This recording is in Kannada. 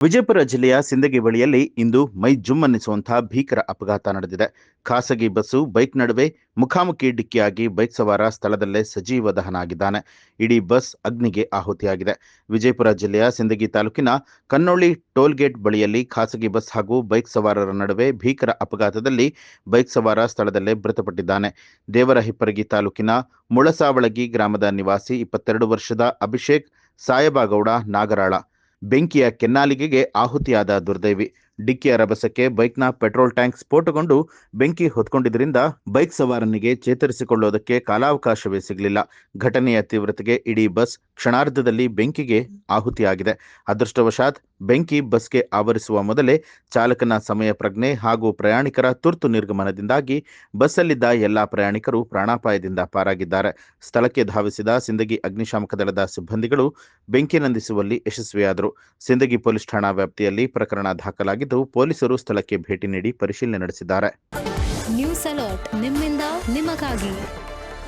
ವಿಜಯಪುರ ಜಿಲ್ಲೆಯ ಸಿಂದಗಿ ಬಳಿಯಲ್ಲಿ ಇಂದು ಮೈ ಜುಮ್ ಅನ್ನಿಸುವಂತಹ ಭೀಕರ ಅಪಘಾತ ನಡೆದಿದೆ. ಖಾಸಗಿ ಬಸ್ಸು ಬೈಕ್ ನಡುವೆ ಮುಖಾಮುಖಿ ಡಿಕ್ಕಿಯಾಗಿ ಬೈಕ್ ಸವಾರ ಸ್ಥಳದಲ್ಲೇ ಸಜೀವ ದಹನ ಆಗಿದ್ದಾನೆ. ಇಡೀ ಬಸ್ ಅಗ್ನಿಗೆ ಆಹುತಿಯಾಗಿದೆ. ವಿಜಯಪುರ ಜಿಲ್ಲೆಯ ಸಿಂದಗಿ ತಾಲೂಕಿನ ಕನ್ನೋಳಿ ಟೋಲ್ಗೇಟ್ ಬಳಿಯಲ್ಲಿ ಖಾಸಗಿ ಬಸ್ ಹಾಗೂ ಬೈಕ್ ಸವಾರರ ನಡುವೆ ಭೀಕರ ಅಪಘಾತದಲ್ಲಿ ಬೈಕ್ ಸವಾರ ಸ್ಥಳದಲ್ಲೇ ಮೃತಪಟ್ಟಿದ್ದಾನೆ. ದೇವರಹಿಪ್ಪರಗಿ ತಾಲೂಕಿನ ಮುಳಸಾವಳಗಿ ಗ್ರಾಮದ ನಿವಾಸಿ 22 ವರ್ಷದ ಅಭಿಷೇಕ್ ಸಾಯಬಗೌಡ ನಾಗರಾಳ ಬೆಂಕಿಯ ಕೆನ್ನಾಲಿಗೆಗೆ ಆಹುತಿಯಾದ ದುರ್ದೈವಿ. ಡಿಕ್ಕಿಯ ರಭಸಕ್ಕೆ ಬೈಕ್ನ ಪೆಟ್ರೋಲ್ ಟ್ಯಾಂಕ್ ಸ್ಫೋಟಗೊಂಡು ಬೆಂಕಿ ಹೊತ್ಕೊಂಡಿದ್ದರಿಂದ ಬೈಕ್ ಸವಾರನಿಗೆ ಚೇತರಿಸಿಕೊಳ್ಳುವುದಕ್ಕೆ ಕಾಲಾವಕಾಶವೇ ಸಿಗಲಿಲ್ಲ. ಘಟನೆಯ ತೀವ್ರತೆಗೆ ಇಡೀ ಬಸ್ ಕ್ಷಣಾರ್ಧದಲ್ಲಿ ಬೆಂಕಿಗೆ ಆಹುತಿಯಾಗಿದೆ. ಅದೃಷ್ಟವಶಾತ್ ಬೆಂಕಿ ಬಸ್ಗೆ ಆವರಿಸುವ ಮೊದಲೇ ಚಾಲಕನ ಸಮಯ ಪ್ರಜ್ಞೆ ಹಾಗೂ ಪ್ರಯಾಣಿಕರ ತುರ್ತು ನಿರ್ಗಮನದಿಂದಾಗಿ ಬಸ್ಸಲ್ಲಿದ್ದ ಎಲ್ಲಾ ಪ್ರಯಾಣಿಕರು ಪ್ರಾಣಾಪಾಯದಿಂದ ಪಾರಾಗಿದ್ದಾರೆ. ಸ್ಥಳಕ್ಕೆ ಧಾವಿಸಿದ ಸಿಂದಗಿ ಅಗ್ನಿಶಾಮಕ ದಳದ ಸಿಬ್ಬಂದಿಗಳು ಬೆಂಕಿ ನಂದಿಸುವಲ್ಲಿ ಯಶಸ್ವಿಯಾದರು. ಸಿಂದಗಿ ಪೊಲೀಸ್ ಠಾಣಾ ವ್ಯಾಪ್ತಿಯಲ್ಲಿ ಪ್ರಕರಣ ದಾಖಲಾಗಿದ್ದು ಪೊಲೀಸರು ಸ್ಥಳಕ್ಕೆ ಭೇಟಿ ನೀಡಿ ಪರಿಶೀಲನೆ ನಡೆಸಿದ್ದಾರೆ. ನ್ಯೂಸ್ ಅಲರ್ಟ್ ನಿಮ್ಮಿಂದ ನಿಮಗಾಗಿ.